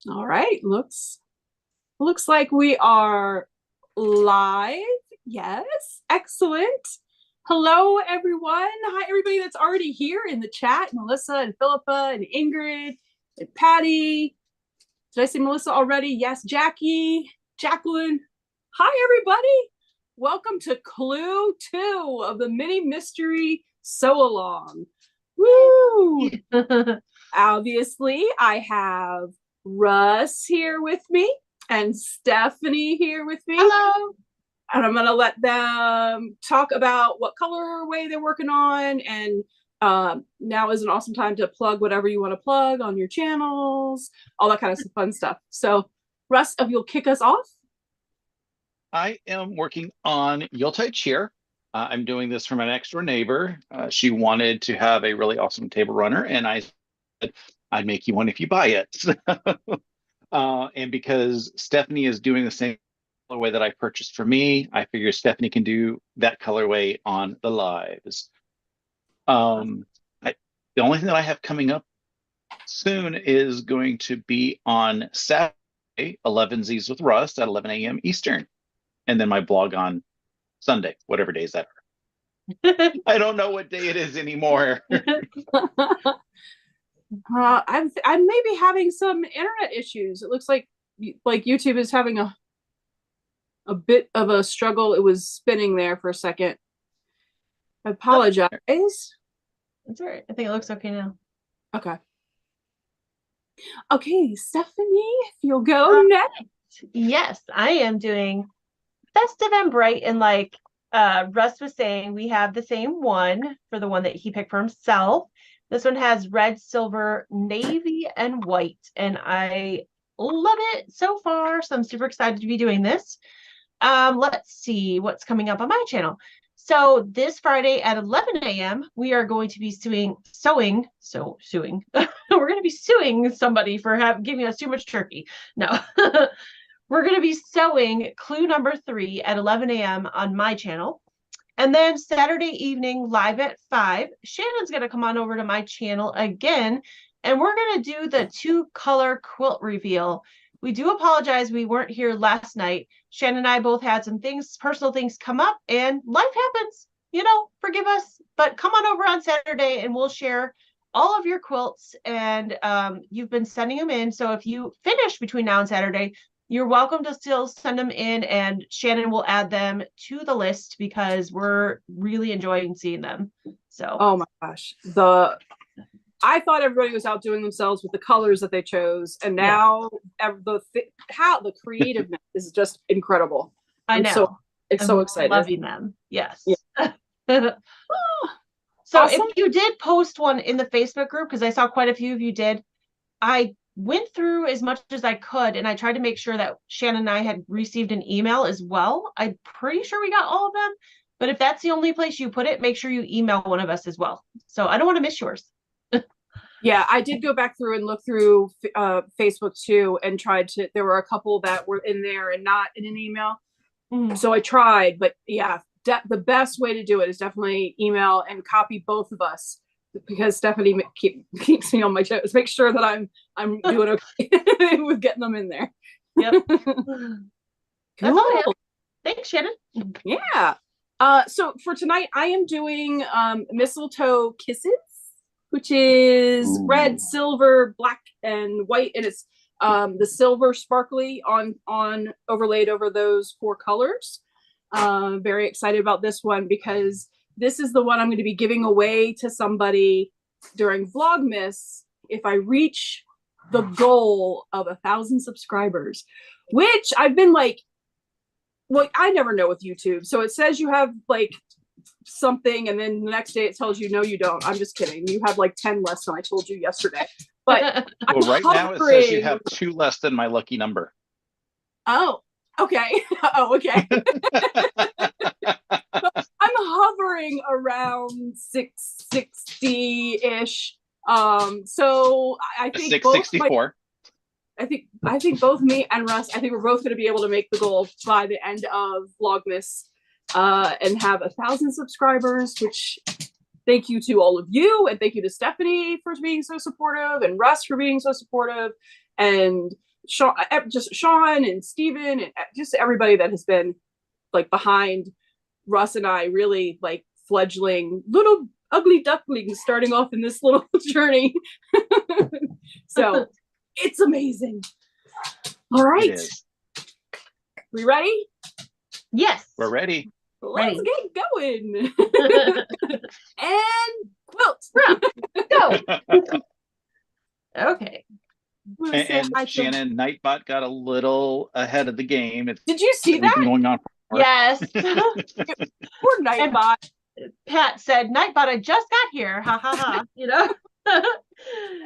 All right, looks like we are live. Yes, excellent. Hello, everyone. Hi, everybody that's already here in the chat. Melissa and Philippa and Ingrid and Patty. Did I say Melissa already? Yes, Jackie, Jacqueline. Hi, everybody. Welcome to Clue 2 of the Mini Mystery Sew Along. Woo! Obviously, I have Russ here with me and Stephanie here with me. Hello. And I'm going to let them talk about what colorway they're working on. And now is an awesome time to plug whatever you want to plug on your channels, all that kind of fun stuff. So, Russ, if you'll kick us off. I am working on Yuletide cheer. I'm doing this for my next door neighbor. She wanted to have a really awesome table runner, and I said, I'd make you one if you buy it. And because Stephanie is doing the same colorway that I purchased for me, I figure Stephanie can do that colorway on the lives. The only thing that I have coming up soon is going to be on Saturday, 11 Z's with Russ at 11 a.m. Eastern. And then my blog on Sunday, whatever days that are. I don't know what day it is anymore. I'm maybe having some internet issues. It looks like YouTube is having a bit of a struggle. It was spinning there for a second. I apologize. That's all right. I think it looks okay now. Okay. Okay, Stephanie, if you'll go next. Yes, I am doing Festive and Bright, and like Russ was saying, we have the same one for the one that he picked for himself. This one has red, silver, navy, and white, and I love it so far, so I'm super excited to be doing this. Let's see what's coming up on my channel. So this Friday at 11 a.m., we are going to be suing. We're going to be suing somebody for giving us too much turkey. No. We're going to be sewing clue number 3 at 11 a.m. on my channel. And then Saturday evening, live at 5, Shannon's going to come on over to my channel again, and we're going to do the 2-color quilt reveal. We do apologize we weren't here last night. Shannon and I both had some personal things come up, and life happens. Forgive us. But come on over on Saturday, and we'll share all of your quilts, and you've been sending them in. So if you finish between now and Saturday, you're welcome to still send them in, and Shannon will add them to the list because we're really enjoying seeing them. So, oh my gosh, I thought everybody was outdoing themselves with the colors that they chose, and now the creativeness is just incredible. I know. It's so exciting. Loving them. Yes. Yeah. So awesome. If you did post one in the Facebook group, because I saw quite a few of you did, I went through as much as I could, and I tried to make sure that Shannon and I had received an email as well. I'm pretty sure we got all of them, but if that's the only place you put it, make sure you email one of us as well. So I don't want to miss yours. Yeah, I did go back through and look through Facebook too, and there were a couple that were in there and not in an email. So I tried, but yeah, the best way to do it is definitely email and copy both of us, because Stephanie keeps me on my toes. Make sure that I'm doing okay with getting them in there. Yep. Cool. Thanks, Shannon. Yeah. So for tonight, I am doing Mistletoe Kisses, which is red, silver, black, and white, and it's the silver sparkly on overlaid over those 4 colors. Very excited about this one because this is the one I'm going to be giving away to somebody during Vlogmas if I reach the goal of 1,000 subscribers, which I've been like, well, I never know with YouTube. So it says you have like something, and then the next day it tells you, no, you don't. I'm just kidding. You have like 10 less than I told you yesterday. But well, right now it says you have 2 less than my lucky number. Oh, okay. Oh, okay. I'm hovering around 660-ish. So I think 664. I think both me and Russ, I think we're both going to be able to make the goal by the end of Vlogmas, and have 1,000 subscribers, which thank you to all of you, and thank you to Stephanie for being so supportive, and Russ for being so supportive, and just Sean and Steven and just everybody that has been like behind Russ and I, really like fledgling little ugly ducklings starting off in this little journey. So it's amazing. All right. We ready? Yes. We're ready. Let's get going. And quilt. Go. Okay. And Shannon, Nightbot got a little ahead of the game. Did you see that? Going on yes. Poor Nightbot. Pat said, Nightbot, I just got here. Ha ha ha. You know?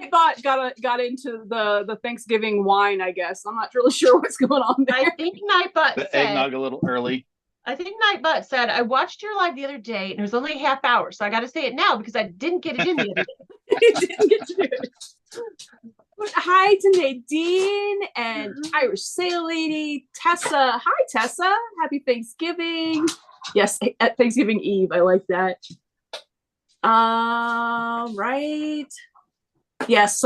Nightbot got into the Thanksgiving wine, I guess. I'm not really sure what's going on there. I think Nightbot the said, eggnog a little early. I think Nightbot said, I watched your live the other day and it was only a half hour, so I got to say it now because I didn't get it in the other day. I didn't get to do it. Hi to Nadine and Irish Sail Lady, Tessa. Hi, Tessa. Happy Thanksgiving. Yes, at Thanksgiving Eve. I like that. Right. Yes,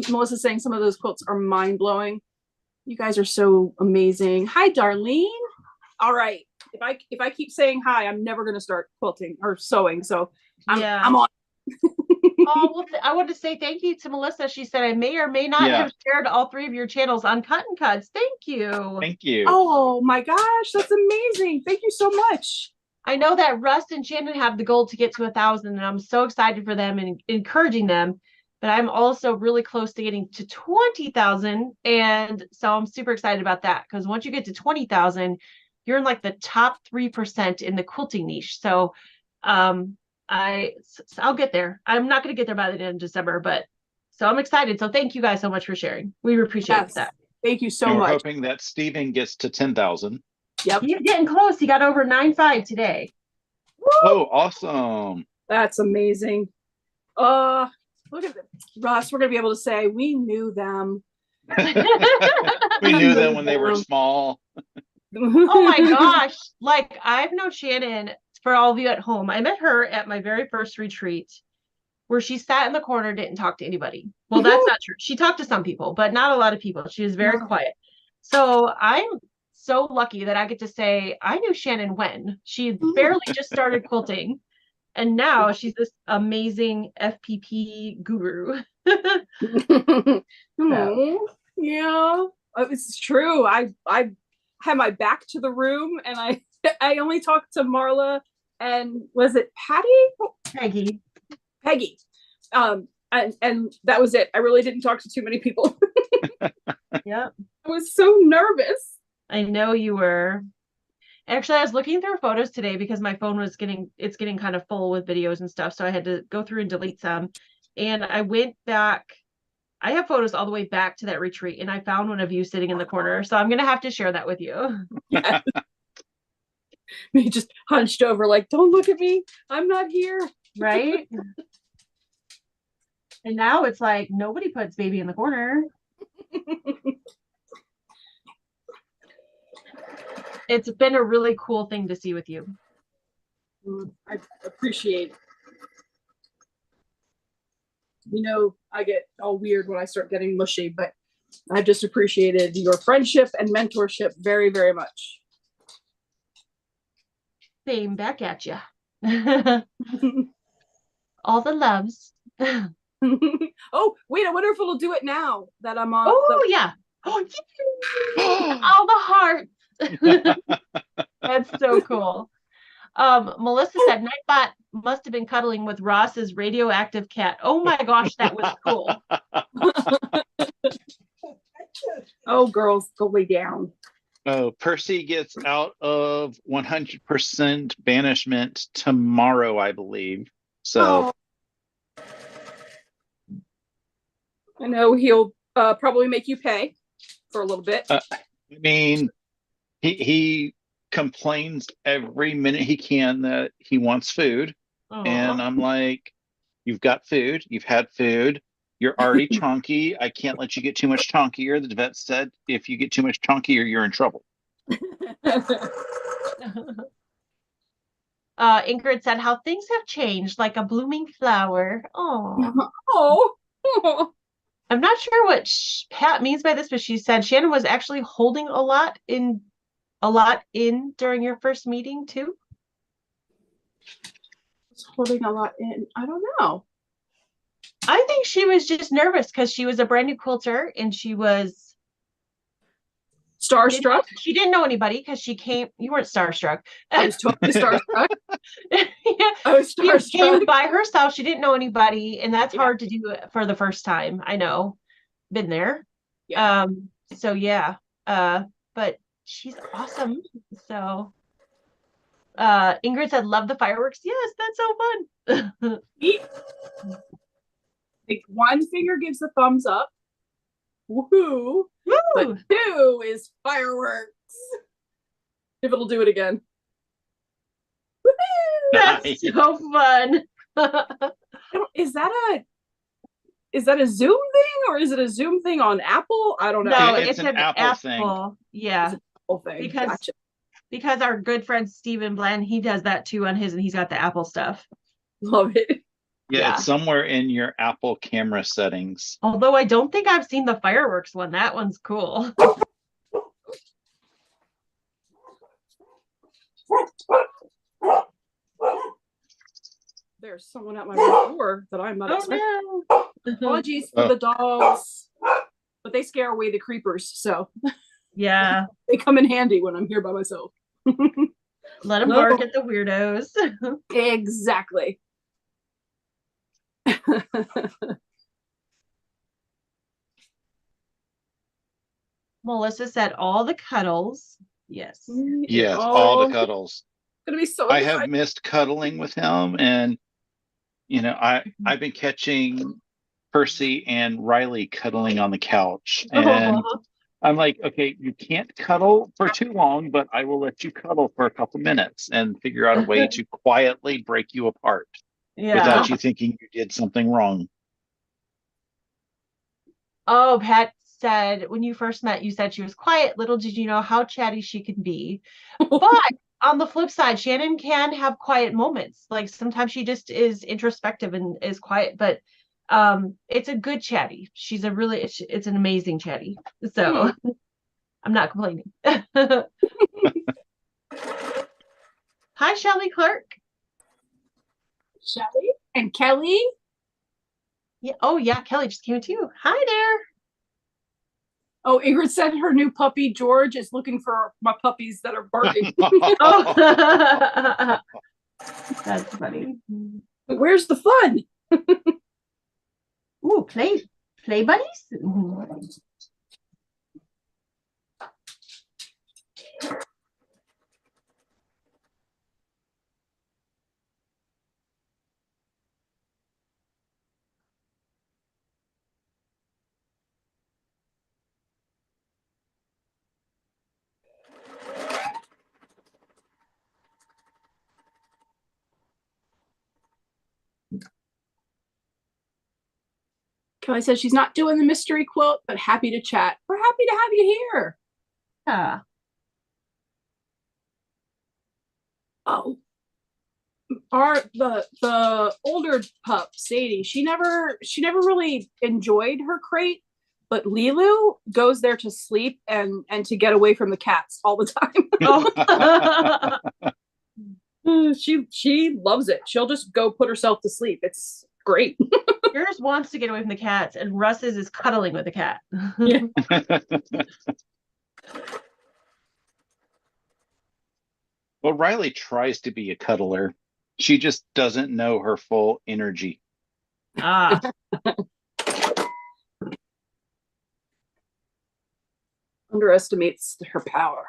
Melissa's saying some of those quilts are mind-blowing. You guys are so amazing. Hi, Darlene. All right. If I keep saying hi, I'm never going to start quilting or sewing. So I'm on. Oh, well, I want to say thank you to Melissa. She said I may or may not have shared all 3 of your channels on Cut and Cuts. Thank you. Thank you. Oh my gosh, that's amazing. Thank you so much. I know that Russ and Shannon have the goal to get to 1,000, and I'm so excited for them and encouraging them. But I'm also really close to getting to 20,000, and so I'm super excited about that because once you get to 20,000, you're in like the top 3% in the quilting niche. So, I'll get there. I'm not going to get there by the end of December, but so I'm excited. So thank you guys so much for sharing. We appreciate that. Thank you so much. We're hoping that Steven gets to 10,000. Yep. He's getting close. He got over 9.5 today. Woo! Oh, awesome. That's amazing. Look at this. Russ, we're going to be able to say we knew them. We knew them when they were small. Oh my gosh. Like, I've known Shannon, for all of you at home, I met her at my very first retreat where she sat in the corner, didn't talk to anybody. Well, that's not true. She talked to some people, but not a lot of people. She was very quiet. So I'm so lucky that I get to say I knew Shannon when she barely just started quilting, and now she's this amazing FPP guru. So. Yeah, it's true. I had my back to the room, and I only talked to Marla and was it Patty? Peggy. And that was it. I really didn't talk to too many people. Yeah. I was so nervous. I know you were. Actually, I was looking through photos today because my phone was getting kind of full with videos and stuff. So I had to go through and delete some. And I went back. I have photos all the way back to that retreat, and I found one of you sitting in the corner. So I'm going to have to share that with you. Yes. Me just hunched over like, don't look at me. I'm not here. Right? And now it's like nobody puts baby in the corner. It's been a really cool thing to see with you. I appreciate it. You know, I get all weird when I start getting mushy, but I've just appreciated your friendship and mentorship very, very much. Same back at you. All the loves. Oh, wait, I wonder if it'll do it now that I'm on. Oh, yeah. Oh, all the hearts. That's so cool. Melissa said Nightbot must have been cuddling with Ross's radioactive cat. Oh my gosh, that was cool. Oh, girls, go lay down. Oh, Percy gets out of 100% banishment tomorrow, I believe. So I know he'll probably make you pay for a little bit. I mean, he complains every minute he can that he wants food. And I'm like, you've got food, you've had food, you're already chonky. I can't let you get too much chonkier. The vet said if you get too much chonkier, you're in trouble. Ingrid said how things have changed like a blooming flower. Oh. Oh. I'm not sure what Pat means by this, but she said Shannon was actually holding a lot in during your first meeting too. It's holding a lot in. I don't know. I think she was just nervous because she was a brand new quilter and she was Starstruck. She didn't know anybody because she came. You weren't starstruck. I was totally starstruck. Yeah. I was She starstruck. came by herself. She didn't know anybody, and that's Yeah. hard to do for the first time. I know, been there. Yeah. So yeah. But she's awesome. So Ingrid said, love the fireworks. Yes, that's so fun. Like one finger gives the thumbs up. Woohoo! Woo! But two is fireworks. If it'll do it again. Woohoo! That's so fun. Is that a Zoom thing or is it a Zoom thing on Apple? I don't know. No, It's an Apple thing. Yeah. It's an Apple thing. Because our good friend Stephen Bland, he does that too on his, and he's got the Apple stuff. Love it. Yeah, it's somewhere in your Apple camera settings. Although I don't think I've seen the fireworks one. That one's cool. There's someone at my door that I'm not expecting. No. Apologies for the dogs, but they scare away the creepers, so yeah, they come in handy when I'm here by myself. Let them bark at the weirdos. Exactly. Melissa said all the cuddles. Yes. Yes, all the cuddles. Gonna be so I have missed cuddling with him, and I've been catching Percy and Riley cuddling on the couch, and I'm like, okay, you can't cuddle for too long, but I will let you cuddle for a couple minutes and figure out a way to quietly break you apart without you thinking you did something wrong. Oh, Pat said when you first met, you said she was quiet. Little did you know how chatty she can be. But on the flip side, Shannon can have quiet moments. Like sometimes she just is introspective and is quiet, but it's a good chatty. She's it's an amazing chatty. So I'm not complaining. Hi, Shelly Clark. Shelly and Kelly. Yeah. Oh yeah, Kelly just came too. Hi there. Oh, Ingrid said her new puppy George is looking for my puppies that are barking. Oh. That's funny. Where's the fun? Ooh, play buddies. Kelly says she's not doing the mystery quilt, but happy to chat. We're happy to have you here. Yeah. Oh, the older pup Sadie, she never really enjoyed her crate, but Lilu goes there to sleep and to get away from the cats all the time. Oh. She loves it. She'll just go put herself to sleep. It's great. Yours wants to get away from the cats, and Russ's is cuddling with the cat. Yeah. Well, Riley tries to be a cuddler. She just doesn't know her full energy. Underestimates her power.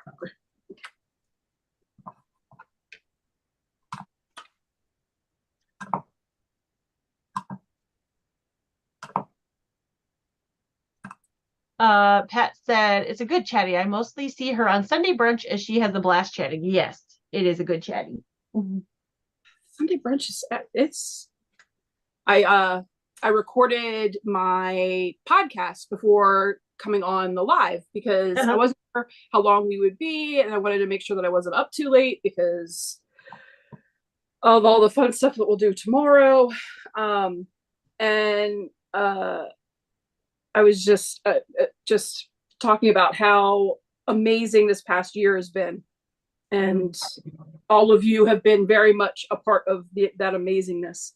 Pat said it's a good chatty. I mostly see her on Sunday brunch as she has a blast chatting. Yes, it is a good chatty. Sunday brunch is I recorded my podcast before coming on the live because I wasn't sure how long we would be, and I wanted to make sure that I wasn't up too late because of all the fun stuff that we'll do tomorrow. was just talking about how amazing this past year has been, and all of you have been very much a part of that amazingness.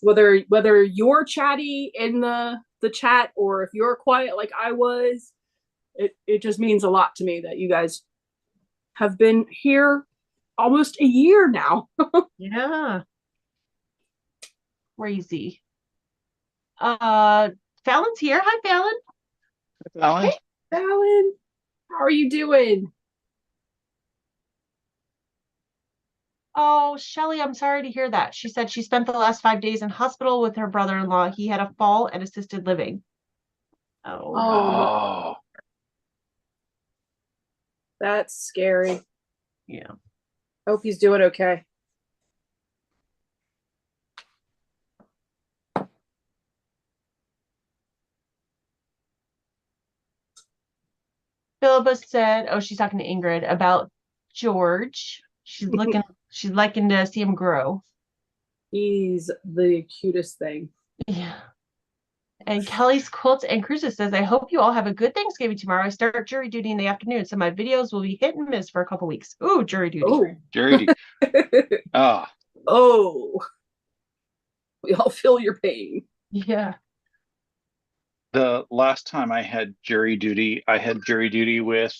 Whether you're chatty in the chat or if you're quiet like I was, it just means a lot to me that you guys have been here almost a year now. Yeah. Crazy. Fallon's here. Hi, Fallon. Alan? Hey, Fallon, how are you doing? Oh, Shelly, I'm sorry to hear that. She said she spent the last 5 days in hospital with her brother-in-law. He had a fall and assisted living. Oh, Oh, that's scary. yeah. Hope he's doing okay. Philippa said, oh, she's talking to Ingrid about George. She's liking to see him grow. He's the cutest thing. Yeah. And Kelly's Quilts and Cruises says, I hope you all have a good Thanksgiving tomorrow. I start jury duty in the afternoon, so my videos will be hit and miss for a couple weeks. Ooh, jury duty. Oh. Jury. Oh. Oh. We all feel your pain. Yeah. The last time I had jury duty with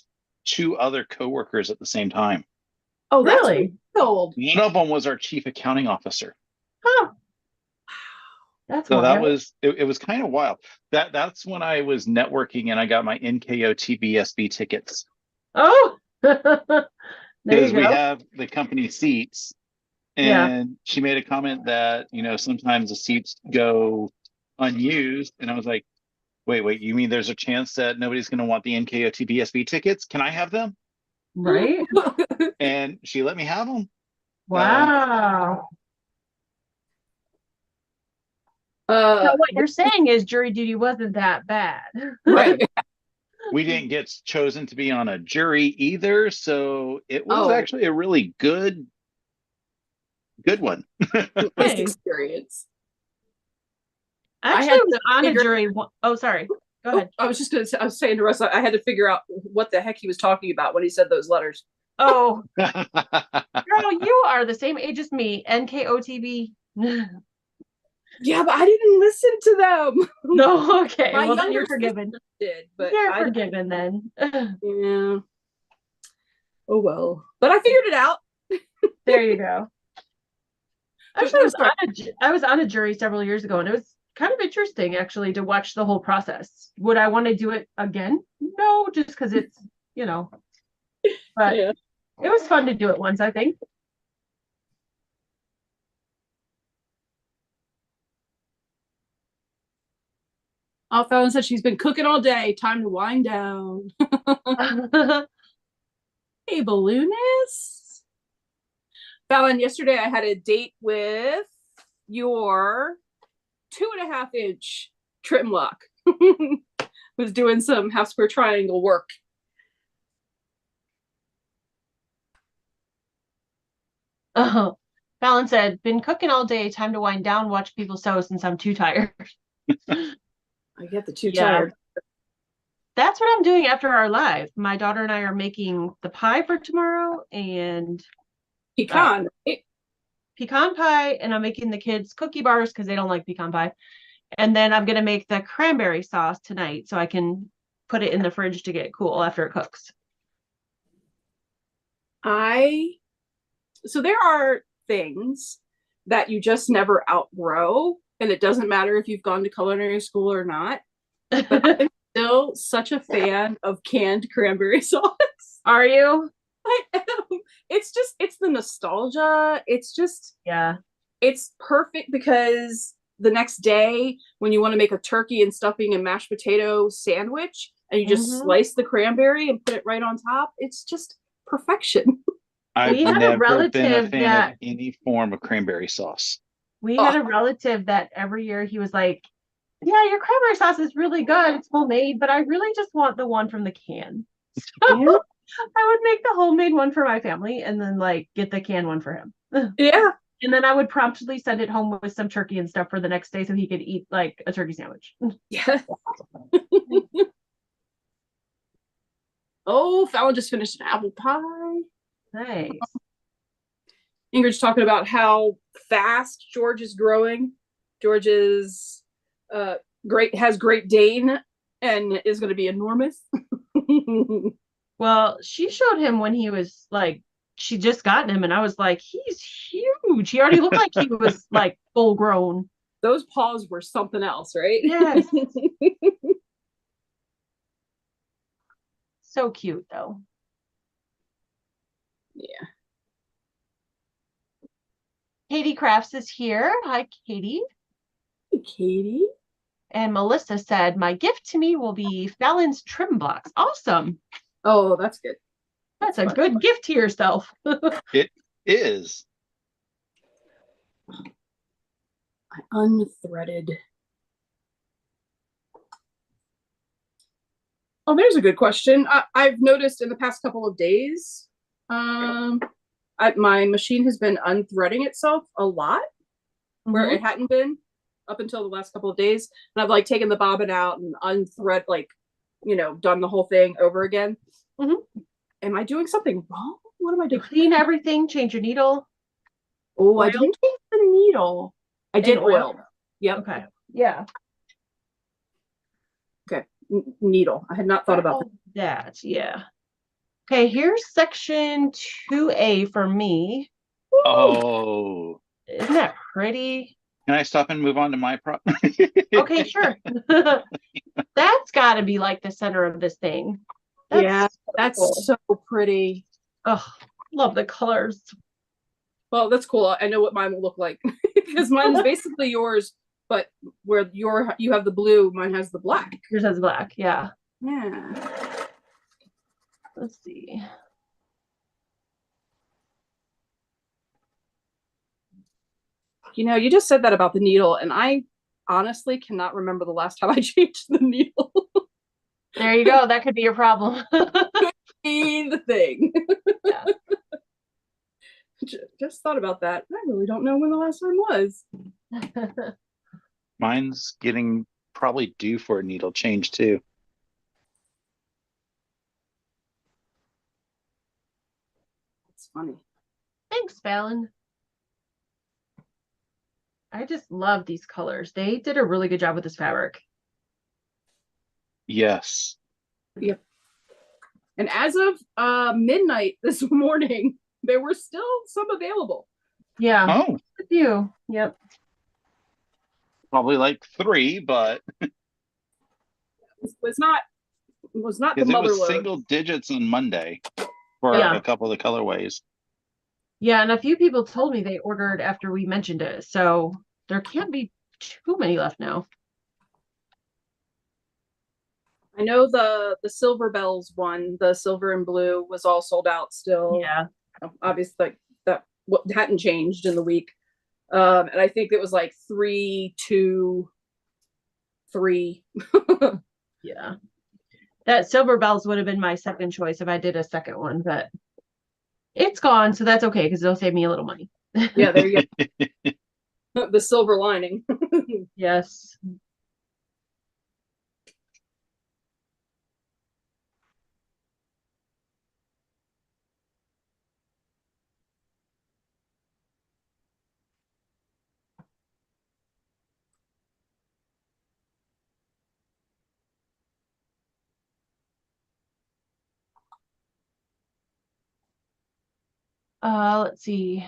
2 other coworkers at the same time. Oh, that's Really? wild. One of them was our chief accounting officer. Huh. That's So that wild. was it was kind of wild. That's when I was networking and I got my NKO TBSB tickets. Oh, there Because you we go. have the company seats. Yeah. And she made a comment that, sometimes the seats go unused. And I was like, wait, you mean there's a chance that nobody's going to want the NKO TBSB tickets? Can I have them? Right? And she let me have them. Wow. So what you're saying is jury duty wasn't that bad. Right. We didn't get chosen to be on a jury either. So it was Oh. actually a really good one. Nice experience. Actually, I was on a jury. Oh, sorry. Go ahead. I was saying to Russ, I had to figure out what the heck he was talking about when he said those letters. Oh, girl, you are the same age as me. NKOTB. Yeah, but I didn't listen to them. No, okay. My Well, then younger you're forgiven. did, but You're forgiven then. Yeah. Oh well. But I figured it out. There you go. Actually, I was on a jury several years ago, and it was kind of interesting actually to watch the whole process. Would I want to do it again? No, just because it's, but yeah. It was fun to do it once, I think. Oh, Fallon said she's been cooking all day. Time to wind down. Hey, Balloonist. Fallon, yesterday I had a date with your 2.5-inch trim lock. Was doing some half square triangle work. Fallon said, been cooking all day. Time to wind down, watch people sew since I'm too tired. I get the too tired. That's what I'm doing after our live. My daughter and I are making the pie for tomorrow and pecan pie, and I'm making the kids cookie bars because they don't like pecan pie. And then I'm going to make the cranberry sauce tonight so I can put it in the fridge to get cool after it cooks. So there are things that you just never outgrow, and it doesn't matter if you've gone to culinary school or not. But I'm still such a fan of canned cranberry sauce. Are you? I am. It's the nostalgia. Yeah. It's perfect because the next day when you want to make a turkey and stuffing and mashed potato sandwich and you just slice the cranberry and put it right on top, it's just perfection. I've never been a fan of any form of cranberry sauce. We had a relative that every year he was like, yeah, your cranberry sauce is really good. It's homemade, but I really just want the one from the can. So I would make the homemade one for my family and then get the can one for him. Yeah. And then I would promptly send it home with some turkey and stuff for the next day so he could eat a turkey sandwich. Yeah. Oh, Fallon just finished an apple pie. Nice. Ingrid's talking about how fast George is growing. George is has Great Dane and is going to be enormous. Well, she showed him when he was like, she just gotten him, and I was like, he's huge. He already looked like he was like full grown. Those paws were something else, right? Yes. So cute, though. Yeah. Katie Crafts is here. Hi, Katie. Hey, Katie. And Melissa said, my gift to me will be Fallon's trim blocks. Awesome. Oh, that's good. That's a good gift to yourself. It is. I unthreaded. Oh, there's a good question. I've noticed in the past couple of days, my machine has been unthreading itself a lot, where it hadn't been up until the last couple of days. And I've like taken the bobbin out and unthread, like, done the whole thing over again. Am I doing something wrong? What am I doing? Clean everything, change your needle. Oh, I didn't change the needle. I did oil. Yep. Okay. Yeah. Okay. Needle. I had not thought about that. Yeah. Okay, here's section 2A for me. Oh. Isn't that pretty? Can I stop and move on to my prop? Okay, sure. That's got to be like the center of this thing. That's cool. So pretty. Oh, love the colors. Well, that's cool. I know what mine will look like because mine's basically yours, but where you have the blue, mine has the black. Yours has black, yeah. Yeah. Let's see. You just said that about the needle, and I honestly cannot remember the last time I changed the needle. There you go. That could be your problem. Could be the thing. Yeah. Just thought about that. I really don't know when the last time was. Mine's getting probably due for a needle change too. It's funny. Thanks, Fallon. I just love these colors. They did a really good job with this fabric. Yes. Yep. And as of midnight this morning, there were still some available. Yeah. Oh. A few. Yep. Probably like 3, but it was not the mother it was load. single digits on Monday for a couple of the colorways. Yeah, and a few people told me they ordered after we mentioned it, so there can't be too many left now. I know the Silver Bells one, the silver and blue, was all sold out still. Yeah. Obviously, that hadn't changed in the week. And I think it was like 3, 2, 3. Yeah. That Silver Bells would have been my second choice if I did a second one, but it's gone, so that's okay because it'll save me a little money. Yeah, there you go. The silver lining. Yes. Let's see.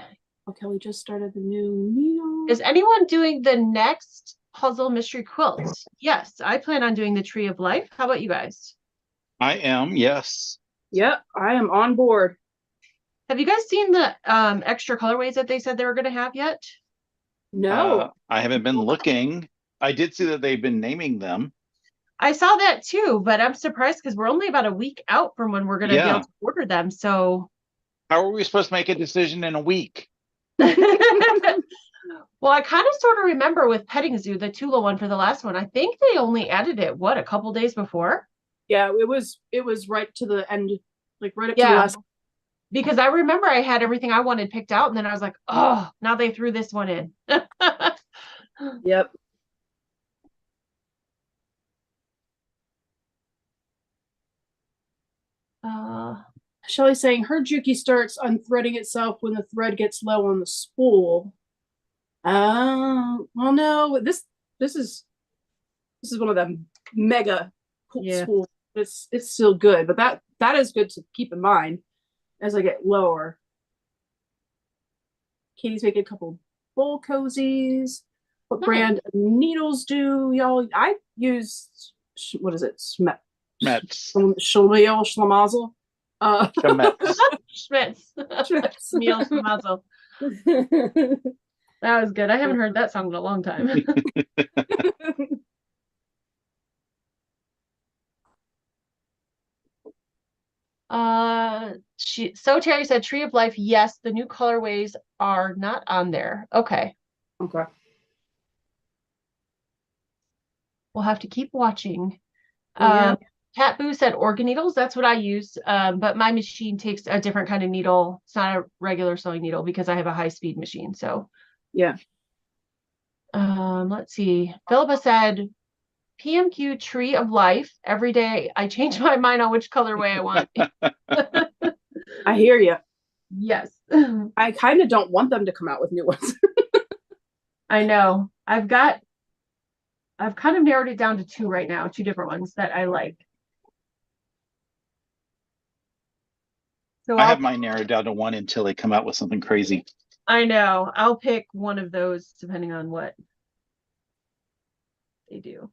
Okay, we just started the new needle. Is anyone doing the next puzzle mystery quilt? Yes, I plan on doing the Tree of Life. How about you guys? I am, yes. Yep, I am on board. Have you guys seen the extra colorways that they said they were going to have yet? No. I haven't been looking. I did see that they've been naming them. I saw that too, but I'm surprised because we're only about a week out from when we're going to be able to order them. So how are we supposed to make a decision in a week? Well, I kind of sort of remember with Petting Zoo, the Tula one for the last one. I think they only added it, a couple days before? Yeah, it was right to the end, like right up to the last. Because I remember I had everything I wanted picked out, and then I was like, oh, now they threw this one in. Yep. Shelly's saying her juki starts unthreading itself when the thread gets low on the spool. Well, no, this is one of them mega Yeah. spools. It's still good, but that is good to keep in mind as I get lower. Katie's making a couple bowl cozies. What brand of needles do y'all? I use what is it? Mets. Schlemazel. Schmetz. Schmitz. Meal Schmazel. That was good. I haven't heard that song in a long time. So Terry said Tree of Life, yes, the new colorways are not on there. Okay. Okay. We'll have to keep watching. Yeah. Cat Boo said organ needles. That's what I use. But my machine takes a different kind of needle. It's not a regular sewing needle because I have a high-speed machine. So yeah. Let's see. Philippa said PMQ Tree of Life. Every day I change my mind on which colorway I want. I hear you. Yes. I kind of don't want them to come out with new ones. I know. I've kind of narrowed it down to two right now, two different ones that I like. So I have mine narrowed down to one until they come out with something crazy. I know. I'll pick one of those depending on what they do.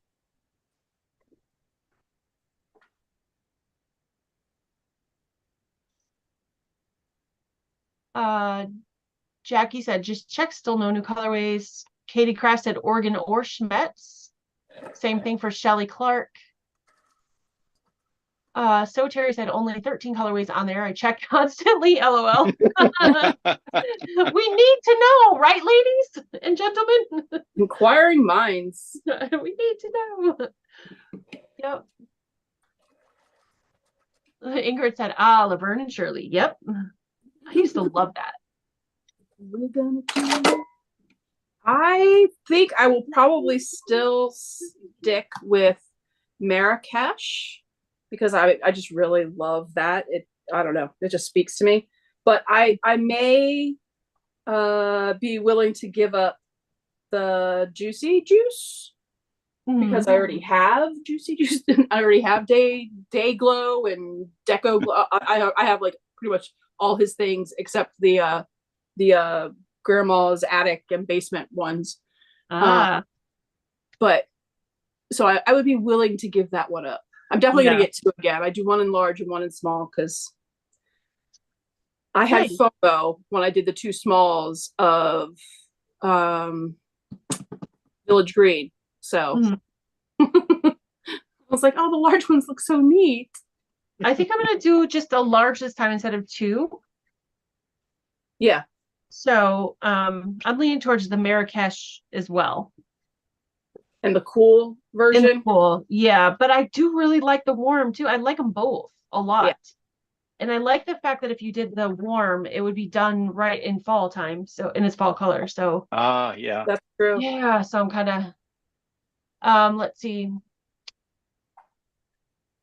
Jackie said, just check, still no new colorways. Katie Craft said Oregon or Schmetz. Same thing for Shelly Clark. So Terry said only 13 colorways on there. I check constantly, LOL. We need to know, right, ladies and gentlemen? Inquiring minds. We need to know. Yep. Ingrid said, Laverne and Shirley. Yep. I used to love that. We're gonna do. I think I will probably still stick with Marrakesh because I just really love that. I don't know, it just speaks to me. But I may be willing to give up the Juicy Juice because I already have Juicy Juice. I already have Day Glow and Deco Glow. I have like pretty much all his things except the grandma's attic and basement ones. But so I would be willing to give that one up. I'm definitely gonna get two again. I do one in large and one in small because I had FOMO when I did the two smalls of Village Green. So I was like, oh, the large ones look so neat. I think I'm gonna do just a large this time instead of two. Yeah. So I'm leaning towards the Marrakesh as well. And the cool version. Cool. Yeah, but I do really like the warm too. I like them both a lot. Yeah. And I like the fact that if you did the warm, it would be done right in fall time. So in its fall color. So yeah. That's true. Yeah, so I'm kind of let's see.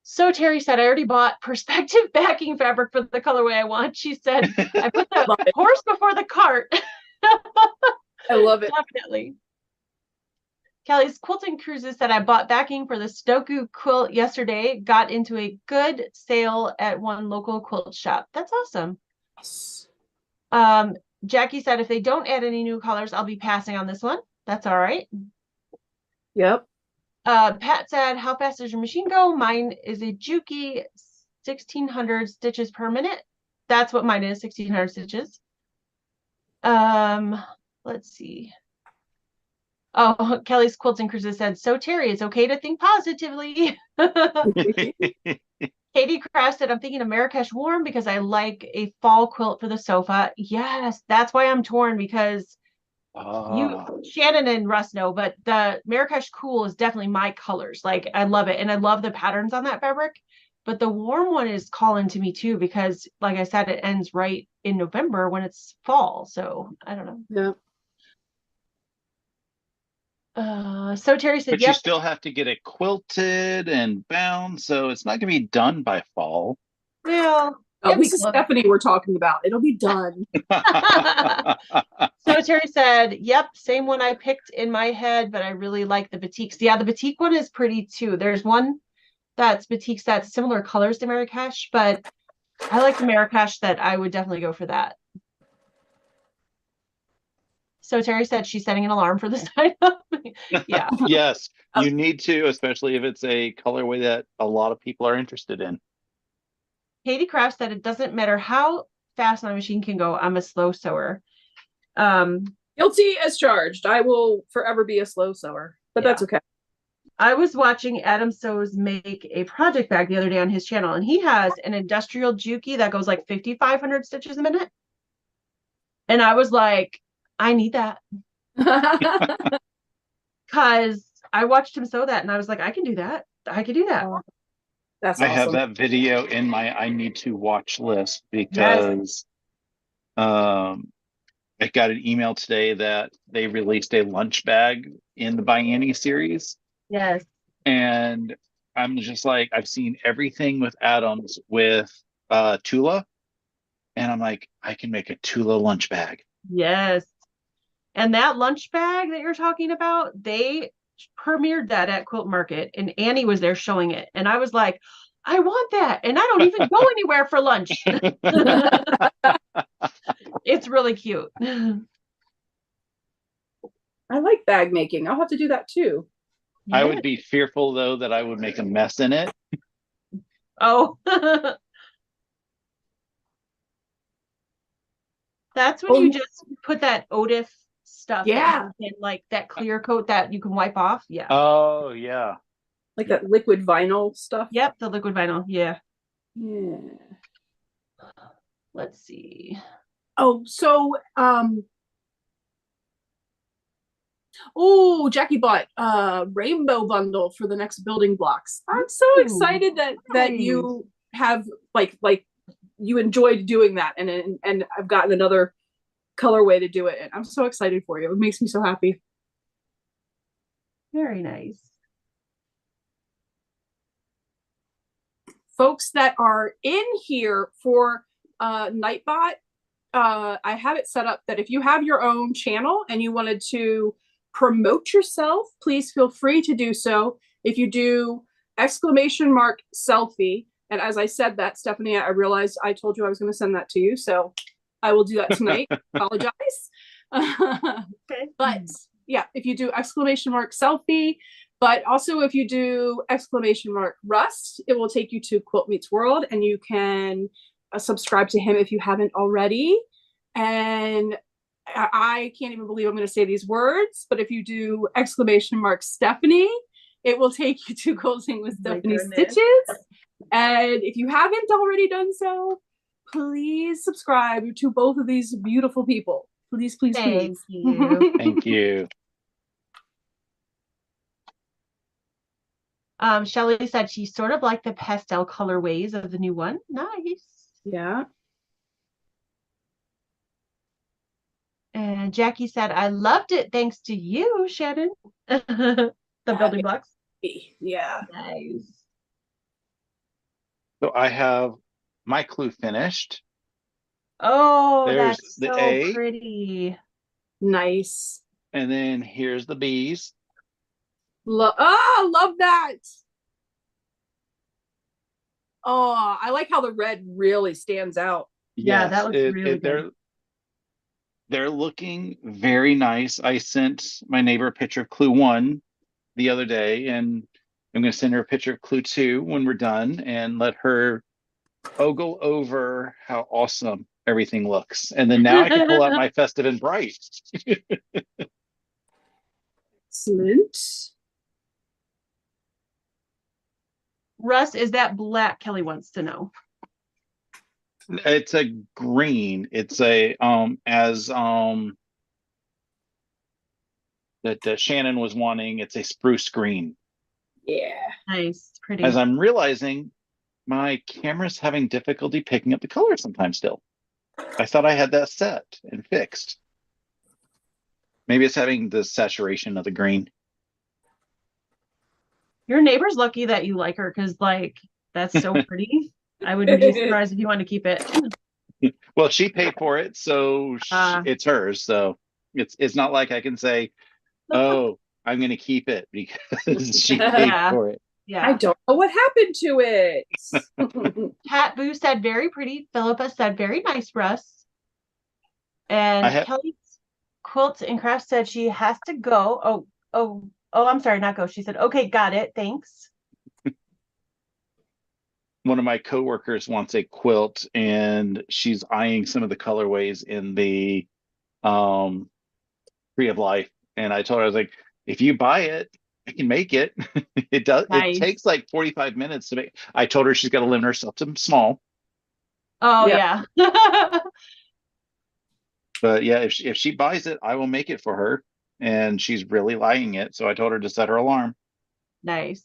So Terry said, I already bought perspective backing fabric for the colorway I want. She said, I put the horse before the cart. I love it. Definitely. Kelly's Quilting Cruises said, I bought backing for the Stoku quilt yesterday. Got into a good sale at one local quilt shop. That's awesome. Yes. Jackie said, if they don't add any new colors, I'll be passing on this one. That's all right. Yep. Pat said, how fast does your machine go? Mine is a Juki 1600 stitches per minute. That's what mine is, 1600 stitches. Let's see. Oh, Kelly's Quilting Cruises said, so Terry, it's okay to think positively. Katie Crash said, I'm thinking of Marrakesh warm because I like a fall quilt for the sofa. Yes, that's why I'm torn because Shannon and Russ know, but the Marrakesh cool is definitely my colors. Like, I love it. And I love the patterns on that fabric. But the warm one is calling to me too, because like I said, it ends right in November when it's fall. So I don't know. Yeah. So Terry said, but you still have to get it quilted and bound, so it's not going to be done by fall. Well, Oh, this is Stephanie we're talking about. It'll be done. So Terry said, yep, same one I picked in my head, but I really like the batiks. Yeah, the batik one is pretty too. There's one that's batiks that's similar colors to Marrakesh, but I like the Marrakesh that I would definitely go for that. So Terry said she's setting an alarm for this item. Yeah. Yes, you need to, especially if it's a colorway that a lot of people are interested in. Katie Kraft said it doesn't matter how fast my machine can go. I'm a slow sewer. Guilty as charged. I will forever be a slow sewer, but that's okay. I was watching Adam Sows make a project bag the other day on his channel, and he has an industrial juki that goes like 5,500 stitches a minute. And I was like, I need that. Because I watched him sew that, and I was like, I can do that. I could do that. That's I awesome. have that video in my I need to watch list because I got an email today that they released a lunch bag in the Bianni series. Yes. And I'm just like, I've seen everything with Adams with Tula. And I'm like, I can make a Tula lunch bag. Yes. And that lunch bag that you're talking about, they premiered that at Quilt Market, and Annie was there showing it. And I was like, I want that. And I don't even go anywhere for lunch. It's really cute. I like bag making. I'll have to do that too. Yeah. I would be fearful though that I would make a mess in it. Oh. That's when you just put that Otif stuff in, like that clear coat that you can wipe off. Yeah. Oh yeah. Like that liquid vinyl stuff. Yep, the liquid vinyl. Yeah. Yeah. Let's see. Oh, so Jackie bought a rainbow bundle for the next building blocks. I'm so excited that you have like you enjoyed doing that, and I've gotten another colorway to do it, and I'm so excited for you. It makes me so happy. Very nice. Folks that are in here for Nightbot, I have it set up that if you have your own channel and you wanted to promote yourself, please feel free to do so. If you do !selfie, and as I said that, Stephanie, I realized I told you I was going to send that to you, so I will do that tonight. Apologize. Okay. But yeah, if you do !selfie, but also if you do !Russ, it will take you to Quilt Meets World, and you can subscribe to him if you haven't already. And I can't even believe I'm going to say these words, but if you do !Stephanie, it will take you to Quilting with Stephanie Stitches. And if you haven't already done so, please subscribe to both of these beautiful people. Please, please, Thank please. You. Thank you. Shelly said she sort of liked the pastel colorways of the new one. Nice. Yeah. And Jackie said, I loved it thanks to you, Shannon. The building blocks. Yeah. Nice. So I have my clue finished. Oh, There's that's the so A. pretty. Nice. And then here's the B's. Love that. Oh, I like how the red really stands out. Yeah, that looks really good. They're looking very nice. I sent my neighbor a picture of Clue 1 the other day, and I'm going to send her a picture of Clue 2 when we're done and let her ogle over how awesome everything looks. And then now I can pull out my Festive and Bright. Excellent. Russ, is that black? Kelly wants to know. It's a green. It's a that Shannon was wanting. It's a spruce green. Yeah. Nice. Pretty. As I'm realizing, my camera's having difficulty picking up the color sometimes still. I thought I had that set and fixed. Maybe it's having the saturation of the green. Your neighbor's lucky that you like her, because like that's so pretty. I wouldn't be surprised if you want to keep it. Well, she paid for it, so it's hers. So it's not like I can say, "Oh, I'm going to keep it," because she paid Yeah. for it. Yeah. I don't know what happened to it. Cat Boo said very pretty. Philippa said very nice, Russ. I And have Kelly Quilt and Craft said she has to go. Oh, I'm sorry, not go. She said, okay, got it. Thanks. one of my coworkers wants a quilt, and she's eyeing some of the colorways in the um Tree of Life. And I told her, I was like, if you buy it, I can make it. It Nice. takes like 45 minutes to make. I told her she's got to limit herself to small. Oh, Yeah. yeah. But yeah, if she buys it, I will make it for her. And she's really liking it. So I told her to set her alarm. Nice.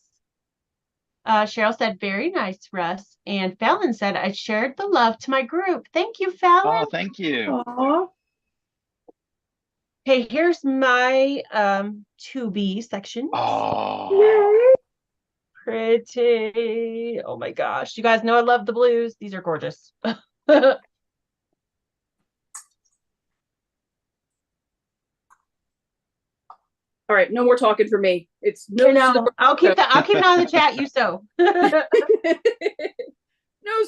Cheryl said, very nice, Russ. And Fallon said, I shared the love to my group. Thank you, Fallon. Oh, thank you. Aw. Hey, here's my to be section. Oh, Pretty. Oh my gosh. You guys know I love the blues. These are gorgeous. All right, no more talking for me. It's no. I'll keep that. I'll keep it on the chat. You sew. No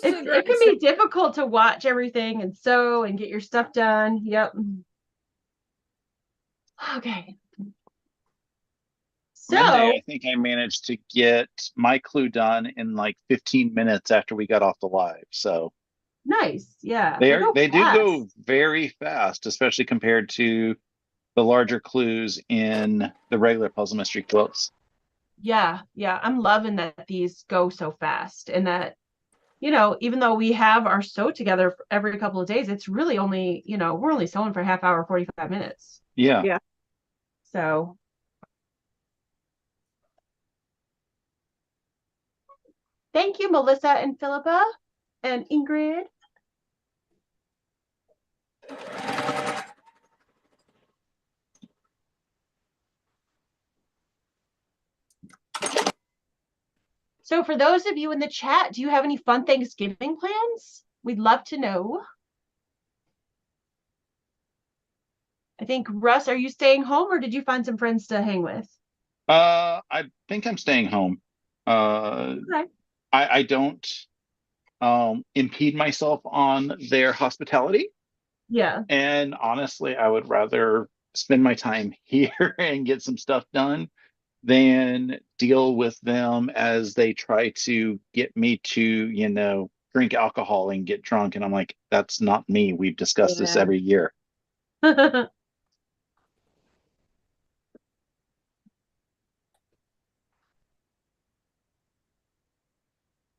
It can be difficult to watch everything and sew and get your stuff done. Yep. Okay. So Monday, I think I managed to get my clue done in like 15 minutes after we got off the live. So nice. Yeah. they do go very fast, especially compared to the larger clues in the regular puzzle mystery quilts. Yeah. I'm loving that these go so fast, and that, even though we have our sew together every couple of days, it's really only, we're only sewing for a half hour, 45 minutes. Yeah. So thank you, Melissa and Philippa and Ingrid. So for those of you in the chat, do you have any fun Thanksgiving plans? We'd love to know. I think, Russ, are you staying home, or did you find some friends to hang with? I think I'm staying home. Okay. I don't impede myself on their hospitality. Yeah. And honestly, I would rather spend my time here and get some stuff done than deal with them as they try to get me to, drink alcohol and get drunk. And I'm like, that's not me. We've discussed this every year.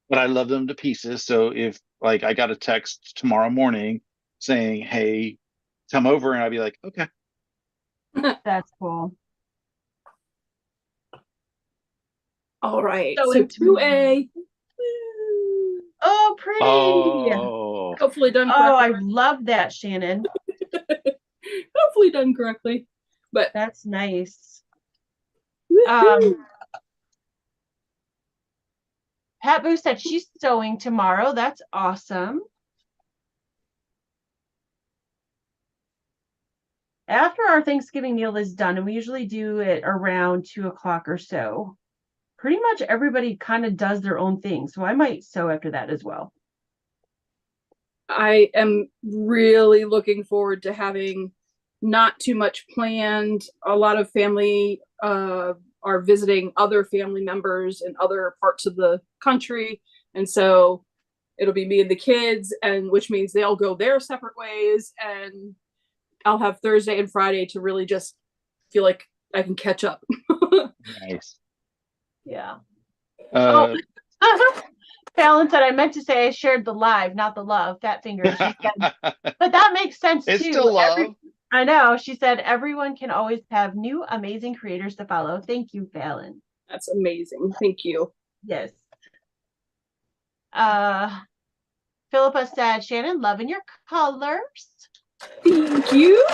But I love them to pieces. So if like I got a text tomorrow morning saying, hey, come over, and I'd be like, okay. that's cool. All right. So 2A. Oh, pretty. Oh, Hopefully done Oh, I correctly. love that, Shannon. Hopefully done correctly. But That's nice. Pat Boo said she's sewing tomorrow. That's awesome. After our Thanksgiving meal is done, and we usually do it around 2 o'clock or so, pretty much everybody kind of does their own thing. So I might sew after that as well. I am really looking forward to having not too much planned. A lot of family are visiting other family members in other parts of the country. And so it'll be me and the kids, and which means they'll go their separate ways. And I'll have Thursday and Friday to really just feel like I can catch up. nice. Yeah. Fallon said, I meant to say I shared the live, not the love. Fat fingers. She said, but that makes sense too. It's still love. I know. She said everyone can always have new amazing creators to follow. Thank you, Fallon. That's amazing. Thank you. Yes. Philippa said, Shannon, loving your colors. Thank you.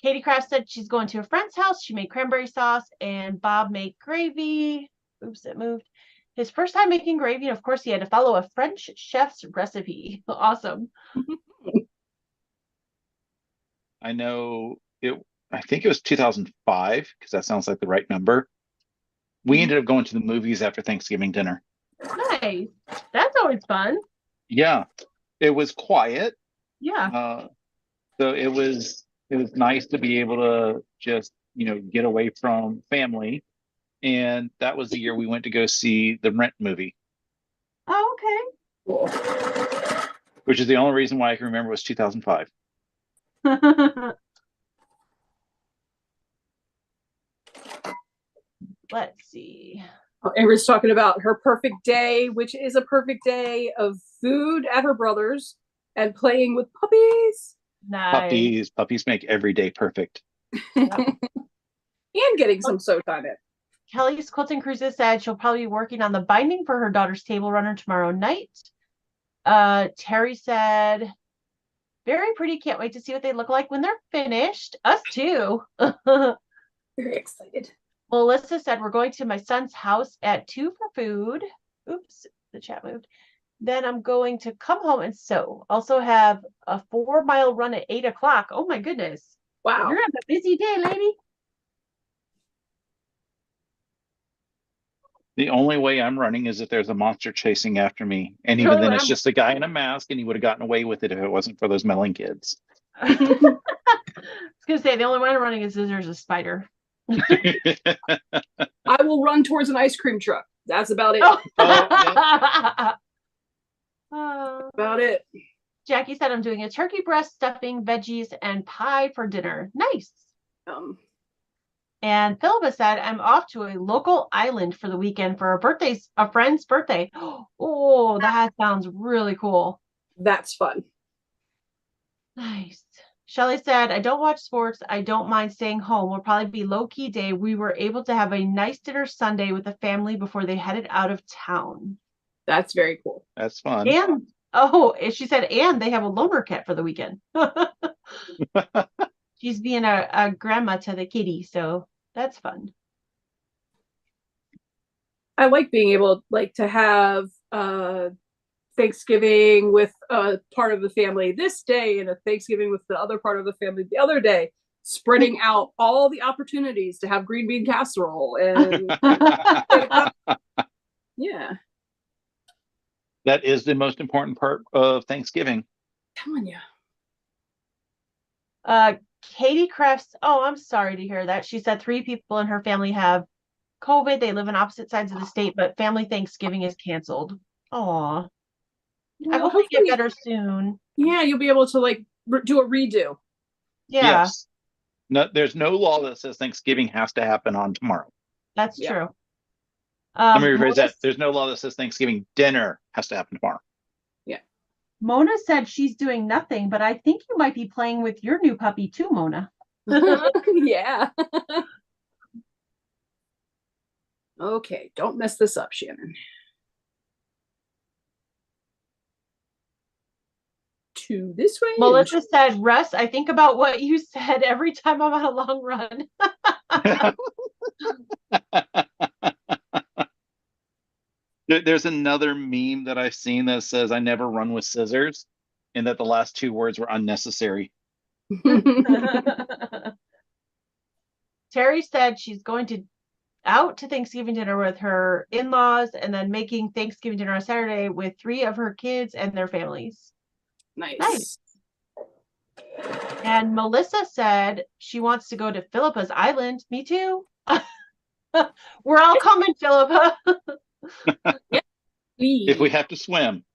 Katie Kraft said she's going to a friend's house. She made cranberry sauce, and Bob made gravy. Oops, it moved. His first time making gravy, and of course, he had to follow a French chef's recipe. Awesome. I know it. I think it was 2005 because that sounds like the right number. We ended up going to the movies after Thanksgiving dinner. Nice. That's always fun. Yeah, it was quiet. Yeah. So it was nice to be able to just, get away from family. And that was the year we went to go see the Rent movie, Oh, Cool. which is the only reason why I can remember was 2005. okay. Let's see. Amber's talking about her perfect day, which is a perfect day of food at her brother's and playing with puppies. Nice. Puppies make every day perfect. Yep. And getting some sew time in. Kelly's Quilting Cruises said she'll probably be working on the binding for her daughter's table runner tomorrow night. Terry said, very pretty. Can't wait to see what they look like when they're finished. Us too. Very excited. Melissa said, we're going to my son's house at 2 for food. Oops, the chat moved. Then I'm going to come home and sew. Also have a 4-mile run at 8 o'clock. Oh my goodness. Wow. You're having a busy day, lady. The only way I'm running is if there's a monster chasing after me. And even then, it's just a guy in a mask, and he would have gotten away with it if it wasn't for those melon kids. I was going to say, the only way I'm running is if there's a spider. I will run towards an ice cream truck. That's about it. About it. Jackie said, I'm doing a turkey breast, stuffing, veggies, and pie for dinner. Nice. And Philippa said, I'm off to a local island for the weekend for a friend's birthday. Oh, that sounds really cool. That's fun. Nice. Shelly said, I don't watch sports. I don't mind staying home. Will probably be low-key day. We were able to have a nice dinner Sunday with the family before they headed out of town. That's very cool. That's fun. And she said, and they have a loaner cat for the weekend. She's being a grandma to the kitty, so that's fun. I like being able to have Thanksgiving with a part of the family this day and a Thanksgiving with the other part of the family the other day, spreading out all the opportunities to have green bean casserole and yeah. That is the most important part of Thanksgiving. I'm telling you. Katie Crafts, I'm sorry to hear that. She said 3 people in her family have COVID. They live on opposite sides of the state, but family Thanksgiving is canceled. Aw. I hope they get better soon. Yeah, you'll be able to do a redo. Yeah. Yes. No, there's no law that says Thanksgiving has to happen on tomorrow. That's true. Let me rephrase that. There's no law that says Thanksgiving dinner has to happen tomorrow. Yeah. Mona said she's doing nothing, but I think you might be playing with your new puppy too, Mona. Yeah. Okay, don't mess this up, Shannon. To this way. Melissa said, Russ, I think about what you said every time I'm on a long run. There's another meme that I've seen that says, I never run with scissors, and that the last 2 words were unnecessary. Terry said she's going out to Thanksgiving dinner with her in-laws and then making Thanksgiving dinner on Saturday with 3 of her kids and their families. Nice. And Melissa said she wants to go to Philippa's island. Me too. We're all coming, Philippa. If we have to swim.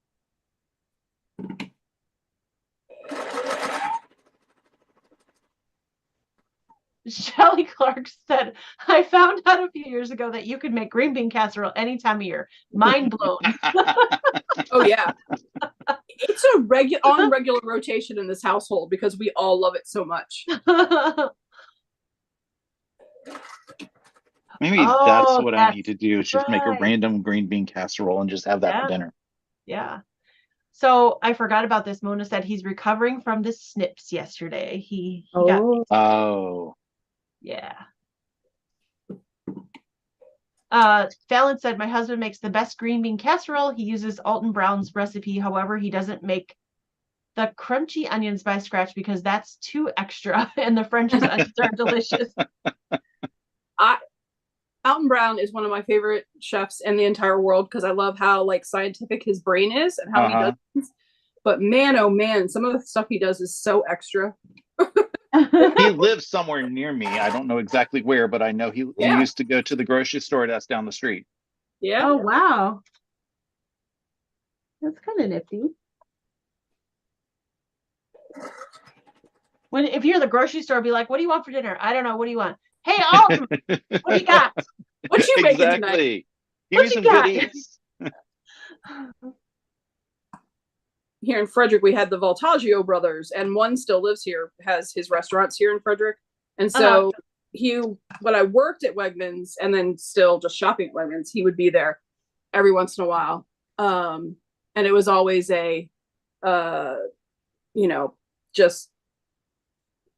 Shelly Clark said, I found out a few years ago that you could make green bean casserole any time of year. Mind blown. Oh, yeah. It's a regular rotation in this household because we all love it so much. Maybe that's what I need to do, is just make a random green bean casserole and just have that for dinner. Yeah. So I forgot about this. Mona said he's recovering from the snips yesterday. He got. Oh. Yeah. Fallon said, my husband makes the best green bean casserole. He uses Alton Brown's recipe. However, he doesn't make the crunchy onions by scratch because that's too extra, and the French's onions are delicious. Alton Brown is one of my favorite chefs in the entire world because I love how like scientific his brain is and how he does things. But man, oh man, some of the stuff he does is so extra. He lives somewhere near me. I don't know exactly where, but I know he used to go to the grocery store that's down the street. Yeah. Oh, wow. That's kind of nifty. If you're at the grocery store, be like, what do you want for dinner? I don't know. What do you want? Hey, Alton, what do you got? What you making tonight? Give me some goodies. Here in Frederick, we had the Voltaggio brothers, and one still lives here, has his restaurants here in Frederick. And so when I worked at Wegmans and then still just shopping at Wegmans, he would be there every once in a while. And it was always just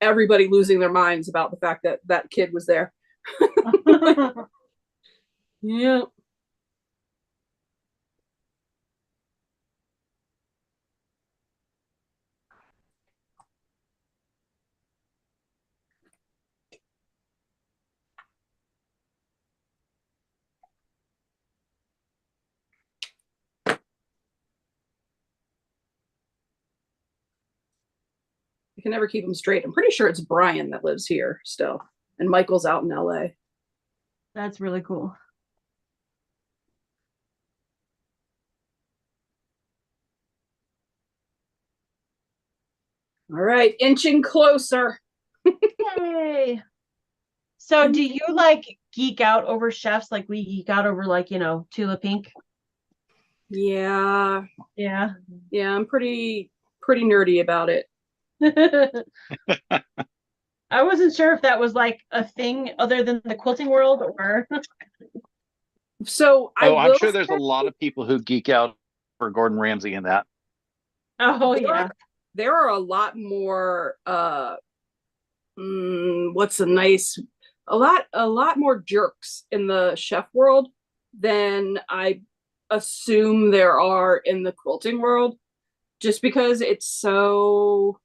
everybody losing their minds about the fact that that kid was there. Yeah. I can never keep them straight. I'm pretty sure it's Brian that lives here still, and Michael's out in LA. That's really cool. All right, inching closer. Yay. So do you like geek out over chefs like we geek out over like, Tula Pink? Yeah. Yeah. Yeah, I'm pretty nerdy about it. I wasn't sure if that was like a thing other than the quilting world or So I'm sure there's a lot of people who geek out for Gordon Ramsay in that. Oh yeah. There are a lot more a lot more jerks in the chef world than I assume there are in the quilting world, just because it's so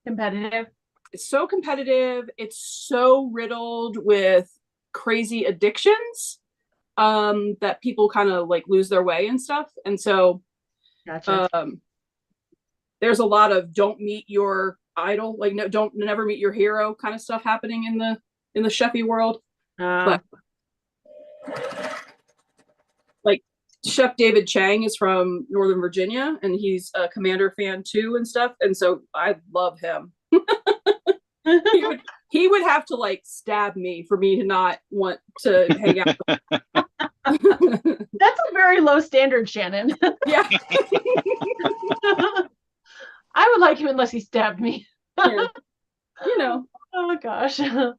competitive. It's so competitive. It's so riddled with crazy addictions that people kind of like lose their way and stuff. And so gotcha. There's a lot of don't meet your idol, like don't never meet your hero kind of stuff happening in the chefy world. But like Chef David Chang is from Northern Virginia, and he's a Commander fan too and stuff. And so I love him. He would have to like stab me for me to not want to hang out with him. That's a very low standard, Shannon. Yeah. I would like him unless he stabbed me. Yeah. Oh gosh. Philippa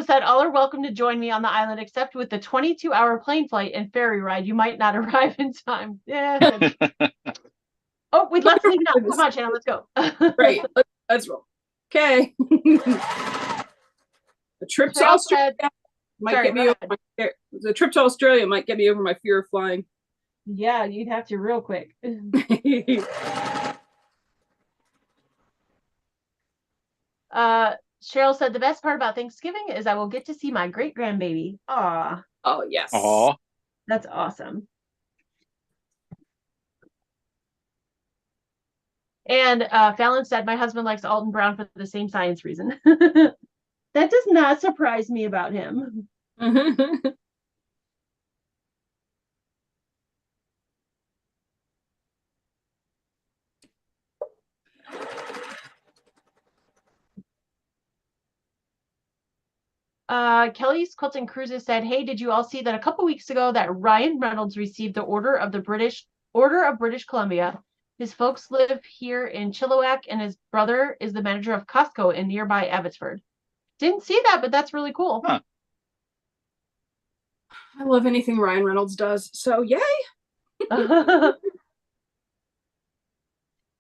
said, all are welcome to join me on the island, except with the 22-hour plane flight and ferry ride. You might not arrive in time. Yeah. Oh, let's leave now. Come on, Shannon, let's go. Right. Let's roll. Okay. The trip to Australia might get me over the trip to Australia might get me over my fear of flying. Yeah, you'd have to real quick. Cheryl said the best part about Thanksgiving is I will get to see my great grandbaby. Aw. Oh yes. Aw. That's awesome. And Fallon said my husband likes Alton Brown for the same science reason. That does not surprise me about him. Kelly's Quilting Cruises said, hey, did you all see that a couple weeks ago that Ryan Reynolds received the Order of British Columbia? His folks live here in Chilliwack, and his brother is the manager of Costco in nearby Abbotsford. Didn't see that, but that's really cool. Huh. I love anything Ryan Reynolds does, so yay.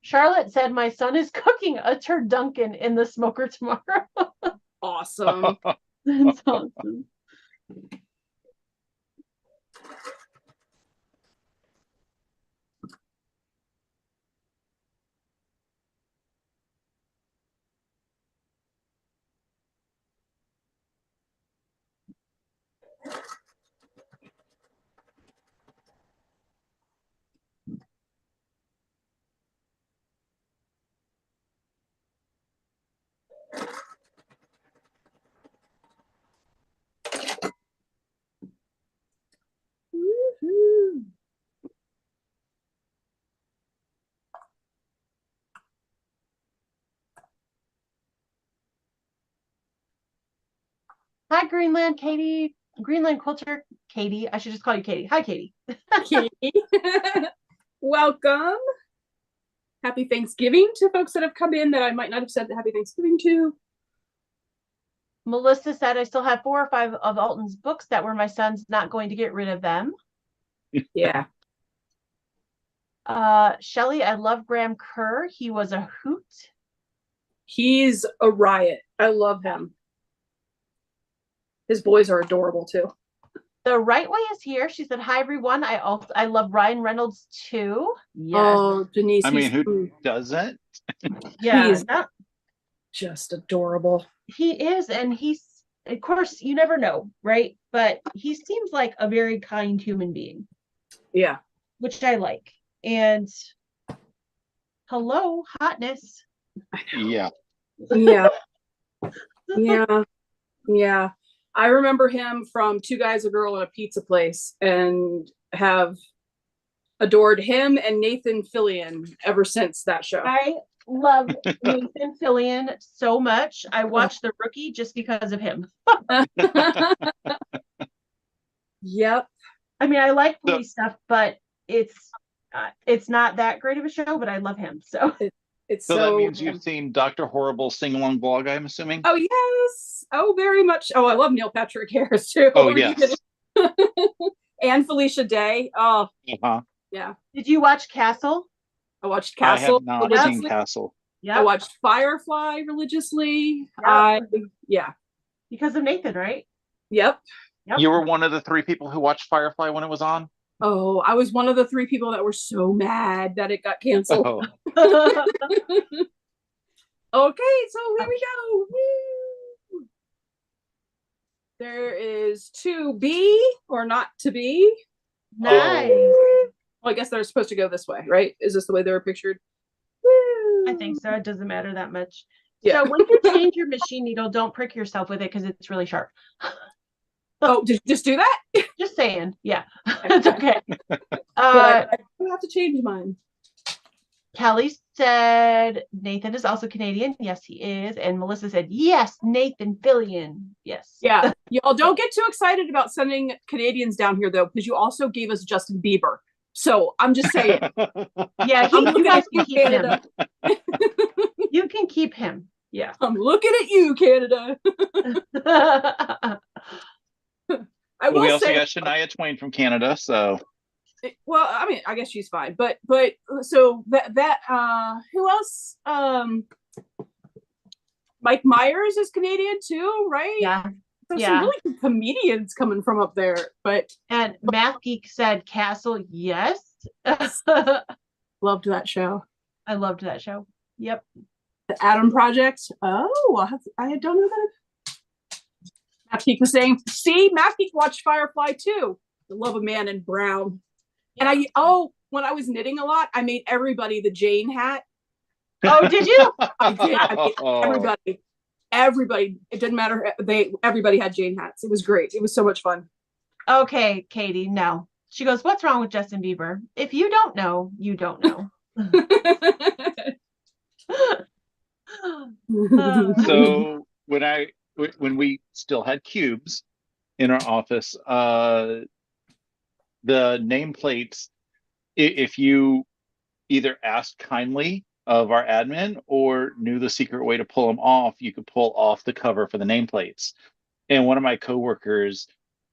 Charlotte said, my son is cooking a turducken in the smoker tomorrow. awesome. That's awesome. Woohoo. Hi, Greenland, Katie. Greenland Quilter, Katie. I should just call you Katie. Hi, Katie. Katie. Welcome. Happy Thanksgiving to folks that have come in that I might not have said Happy Thanksgiving to. Melissa said I still have 4 or 5 of Alton's books that were my son's not going to get rid of them. Yeah. Shelly, I love Graham Kerr. He was a hoot. He's a riot. I love him. His boys are adorable too. The Right Way is here. She said, hi, everyone. I love Ryan Reynolds too. Yes. Oh, Denise. I mean, who doesn't? Yeah. He's just adorable. He is. And he's, of course, you never know, right? But he seems like a very kind human being. Yeah. Which I like. And hello, hotness. Yeah. Yeah. Yeah. Yeah. I remember him from Two Guys, a Girl, and a Pizza Place, and have adored him and Nathan Fillion ever since that show. I love Nathan Fillion so much. I watched The Rookie just because of him. Yep. I mean, I like police stuff, but it's not that great of a show, but I love him. So so that means you've seen Dr. Horrible's sing-along blog, I'm assuming? Oh, yes. Oh, very much. Oh, I love Neil Patrick Harris, too. Oh, yes. And Felicia Day. Oh, yeah. Did you watch Castle? I watched Castle. I have not seen Castle. Yeah. I watched Firefly religiously. Yeah. Because of Nathan, right? Yep. You were one of the 3 people who watched Firefly when it was on? Oh, I was one of the 3 people that were so mad that it got canceled. Oh. Okay, so here we go. Woo! There is to be or not to be. Nice. Well, I guess they're supposed to go this way, right? Is this the way they were pictured? Woo! I think so. It doesn't matter that much. Yeah. So when you change your machine needle, don't prick yourself with it because it's really sharp. Oh, did you just do that? Just saying. Yeah. It's okay. I have to change mine. Kelly said Nathan is also Canadian. Yes, he is. And Melissa said, yes, Nathan Fillion. Yes. Yeah. Y'all don't get too excited about sending Canadians down here, though, because you also gave us Justin Bieber. So I'm just saying. Yeah, you guys can keep him. You can keep him. Yeah. I'm looking at you, Canada. We also got Shania Twain from Canada, so. Well, I mean, I guess she's fine, but so that who else? Mike Myers is Canadian too, right? Yeah. There's some really good comedians coming from up there, and Math Geek said Castle, yes. Loved that show. I loved that show. Yep. The Adam Project. Oh, I don't know that. Math Geek was saying, see, Math Geek watched Firefly too. The Love of Man in Brown. And when I was knitting a lot, I made everybody the Jane hat. Oh, did you? I did. I made everybody. It didn't matter. Everybody had Jane hats. It was great. It was so much fun. Okay, Katie. No. She goes, what's wrong with Justin Bieber? If you don't know, you don't know. So when we still had cubes in our office, the nameplates, if you either asked kindly of our admin or knew the secret way to pull them off, you could pull off the cover for the nameplates. And one of my coworkers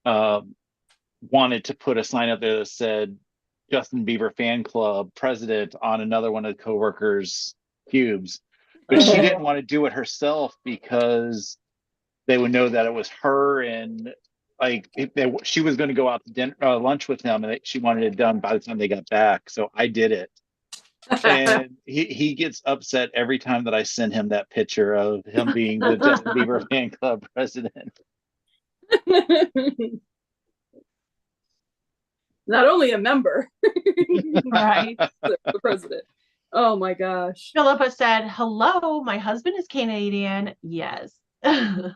wanted to put a sign up there that said Justin Bieber fan club president on another one of the coworkers' cubes, but she didn't want to do it herself because they would know that it was her, and like she was going to go out to dinner, lunch with him, and she wanted it done by the time they got back. So I did it, and he gets upset every time that I send him that picture of him being the Justin Bieber fan club president. Not only a member, Right. the president. Oh my gosh. Philippa said, hello, my husband is Canadian. Yes. I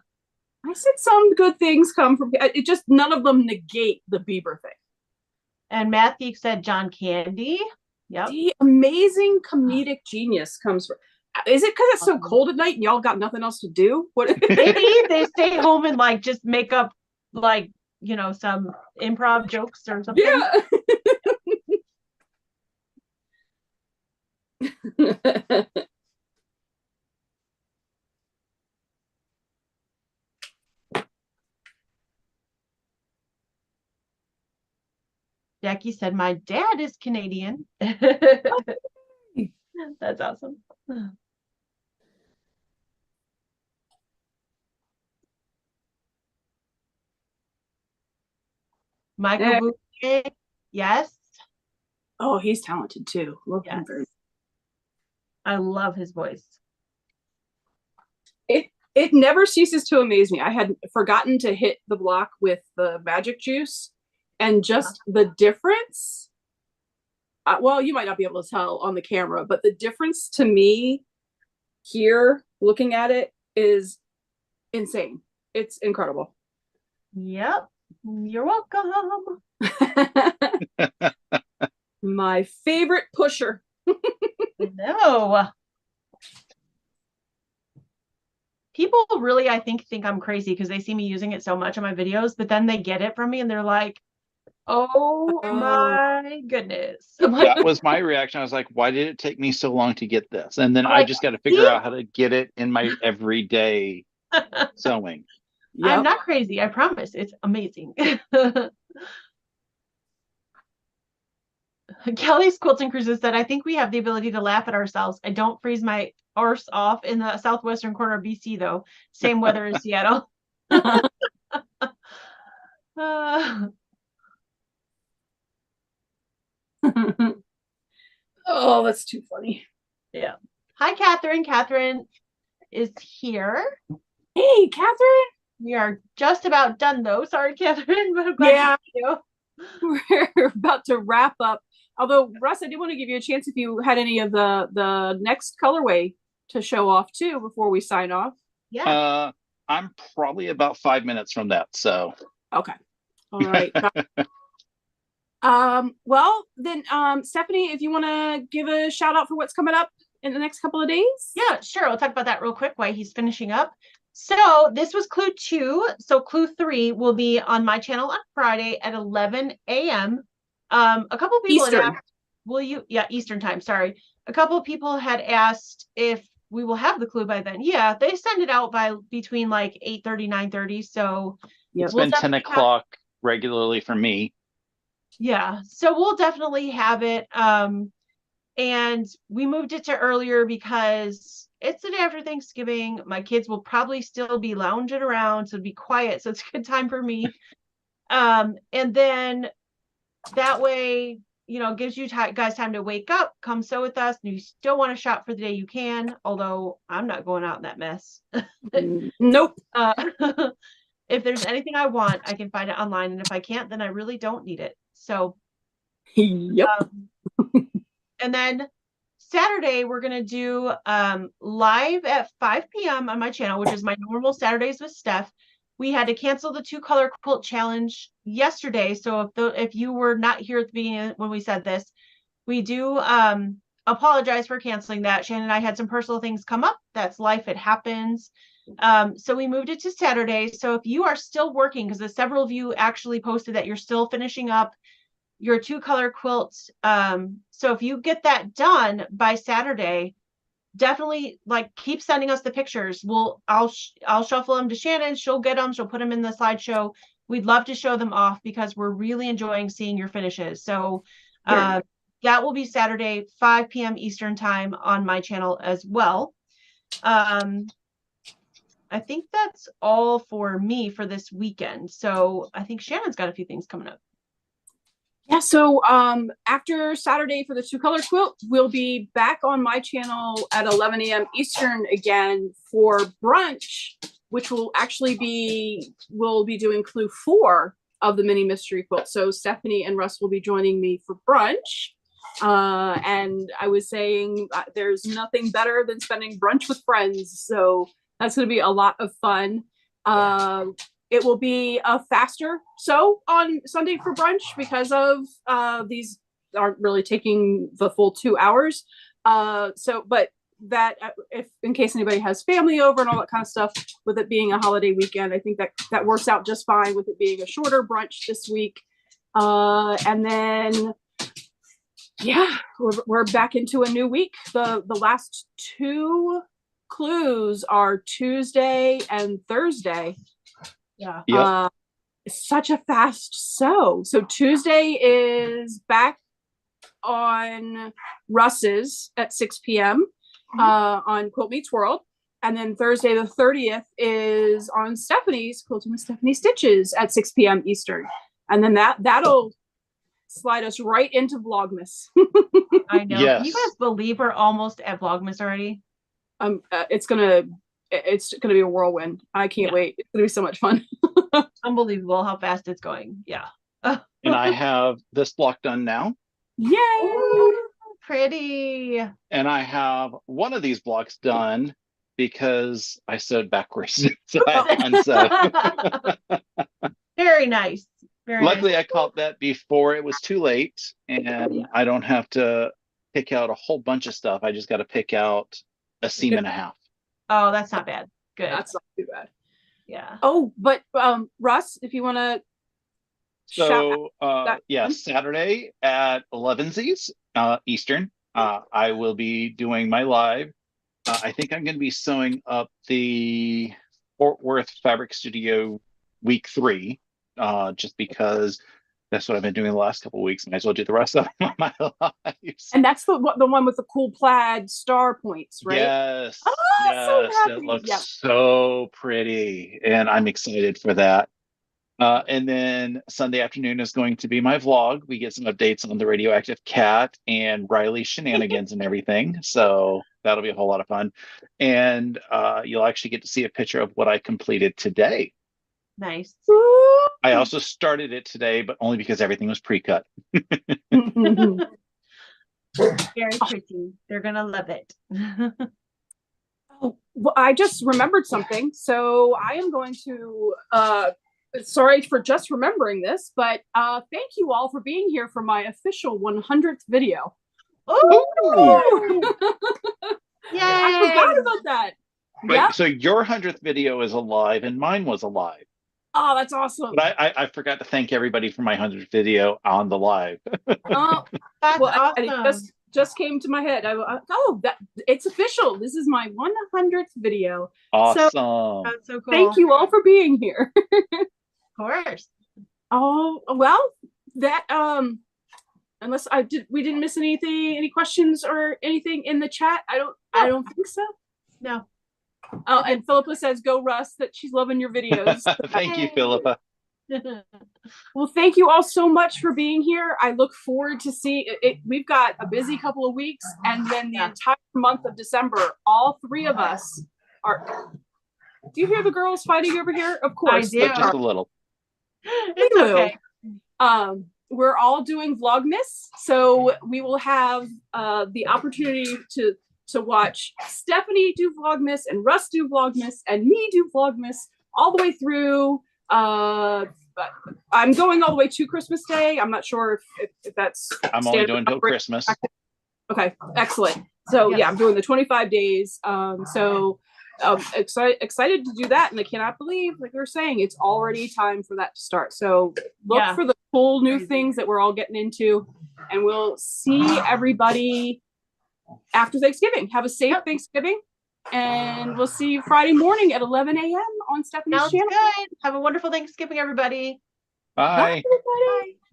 said some good things come from it, just none of them negate the Bieber thing. And Matthew said John Candy. Yep. The amazing comedic genius comes from. Is it because it's so cold at night and y'all got nothing else to do? What? Maybe they stay home and like just make up like, you know, some improv jokes or something. Yeah. Jackie said, my dad is Canadian. That's awesome. Michael Bouvier, yes. Oh, he's talented too. Love him very. I love his voice. It never ceases to amaze me. I had forgotten to hit the block with the magic juice, and just the difference. Well, you might not be able to tell on the camera, but the difference to me here, looking at it, is insane. It's incredible. Yep. You're welcome. My favorite pusher. No. People really, I think I'm crazy because they see me using it so much in my videos, but then they get it from me and they're like, oh my goodness. That was my reaction. I was like, why did it take me so long to get this? And then I just got to figure out how to get it in my everyday sewing. Yep. I'm not crazy. I promise. It's amazing. Kelly's Quilting Cruises said, I think we have the ability to laugh at ourselves. I don't freeze my arse off in the southwestern corner of BC, though. Same weather as Seattle. Oh, that's too funny. Yeah. Hi, Catherine. Catherine is here. Hey, Catherine. We are just about done, though. Sorry, Catherine, but I'm glad to see you. We're about to wrap up. Although, Russ, I did want to give you a chance if you had any of the next colorway to show off too before we sign off. Yeah. I'm probably about 5 minutes from that. So. Okay. All right. Well then, Stephanie, if you want to give a shout out for what's coming up in the next couple of days. Yeah, sure. We'll talk about that real quick while he's finishing up. So this was clue 2. So clue 3 will be on my channel on Friday at 11 a.m. A couple of people had asked, will you, Eastern time, sorry. A couple of people had asked if we will have the clue by then. Yeah, they send it out by between like 8:30, 9:30. So it's been 10 o'clock regularly for me. Yeah, so we'll definitely have it. And we moved it to earlier because it's the day after Thanksgiving. My kids will probably still be lounging around, so it'll be quiet. So it's a good time for me. And then that way, you know, gives you guys time to wake up, come sew with us. And you still want to shop for the day, you can. Although I'm not going out in that mess. Nope. If there's anything I want, I can find it online. And if I can't, then I really don't need it. So, yep. And then Saturday, we're going to do live at 5 p.m. on my channel, which is my normal Saturdays with Steph. We had to cancel the 2-color quilt challenge yesterday. So if you were not here at the beginning when we said this, we do apologize for canceling that. Shannon and I had some personal things come up. That's life. It happens. So we moved it to Saturday. So if you are still working, because several of you actually posted that you're still finishing up your 2-color quilts. So if you get that done by Saturday, definitely like keep sending us the pictures. I'll shuffle them to Shannon. She'll get them. She'll put them in the slideshow. We'd love to show them off because we're really enjoying seeing your finishes. So that will be Saturday, 5 p.m. Eastern time on my channel as well. I think that's all for me for this weekend. So I think Shannon's got a few things coming up. Yeah, so after Saturday for the two color quilt, we'll be back on my channel at 11 a.m. Eastern again for brunch, which will actually be, we'll be doing clue 4 of the mini mystery quilt. So Stephanie and Russ will be joining me for brunch. And I was saying there's nothing better than spending brunch with friends. So that's going to be a lot of fun. It will be a faster so on Sunday for brunch because of these aren't really taking the full 2 hours. But that if in case anybody has family over and all that kind of stuff, with it being a holiday weekend, I think that works out just fine with it being a shorter brunch this week. And then yeah, we're back into a new week. The last 2 clues are Tuesday and Thursday. Yeah. Yep. Such a fast so Tuesday is back on Russ's at 6 p.m. On Quilt Meets World, and then Thursday the 30th is on Stephanie's Quilting with Stephanie Stitches at 6 p.m. Eastern, and then that'll slide us right into Vlogmas. I know. Yes. Can you guys believe we're almost at Vlogmas already? It's gonna be a whirlwind. I can't wait. It's gonna be so much fun. Unbelievable how fast it's going. Yeah. And I have this block done now. Yay! Ooh, pretty. And I have one of these blocks done because I sewed backwards. So I unsewed. Very nice. Very Luckily, nice. I caught that before it was too late, and I don't have to pick out a whole bunch of stuff. I just got to pick out a seam and a half. Oh, that's not bad. Good. That's not too bad. Yeah. Oh, but Russ, if you want to. So Saturday at 11 Eastern, I will be doing my live. I think I'm going to be sewing up the Fort Worth Fabric Studio week 3, just because that's what I've been doing the last couple of weeks. Might as well do the rest of my lives. And that's the one with the cool plaid star points, right? Yes. Oh, yes, so happy. it looks so pretty, and I'm excited for that. And then Sunday afternoon is going to be my vlog. We get some updates on the radioactive cat and Riley's shenanigans and everything. So that'll be a whole lot of fun. And you'll actually get to see a picture of what I completed today. Nice. I also started it today, but only because everything was pre-cut. Very pretty. They're going to love it. Oh, well, I just remembered something. So I am going to sorry for just remembering this, but thank you all for being here for my official 100th video. Oh, yay! I forgot about that. But, yeah. So your 100th video is alive and mine was alive. Oh, that's awesome. But I forgot to thank everybody for my 100th video on the live. Oh, that's well, awesome. it just came to my head. That it's official. This is my 100th video. Awesome. That's so cool. Thank you all for being here. Of course. Oh, well, that unless we didn't miss anything, any questions or anything in the chat. I don't think so. No. Oh, and Philippa says, "Go Russ," that she's loving your videos. Thank you, Philippa. Well, thank you all so much for being here. I look forward to see it. We've got a busy couple of weeks, and then the entire month of December, all 3 of us are. Do you hear the girls fighting over here? Of course, I do. But just a little. It's okay. We're all doing Vlogmas, so we will have the opportunity to watch Stephanie do Vlogmas and Russ do Vlogmas and me do Vlogmas all the way through. I'm going all the way to Christmas Day. I'm not sure if that's. I'm only doing until Christmas. Okay, excellent. So yeah, I'm doing the 25 days. Excited to do that, and I cannot believe, like we were saying, it's already time for that to start. So look for the cool new things that we're all getting into, and we'll see everybody after Thanksgiving. Have a safe Thanksgiving, and we'll see you Friday morning at 11 a.m. on Stephanie's channel. Good. Have a wonderful Thanksgiving, everybody. Bye. Bye, everybody. Bye.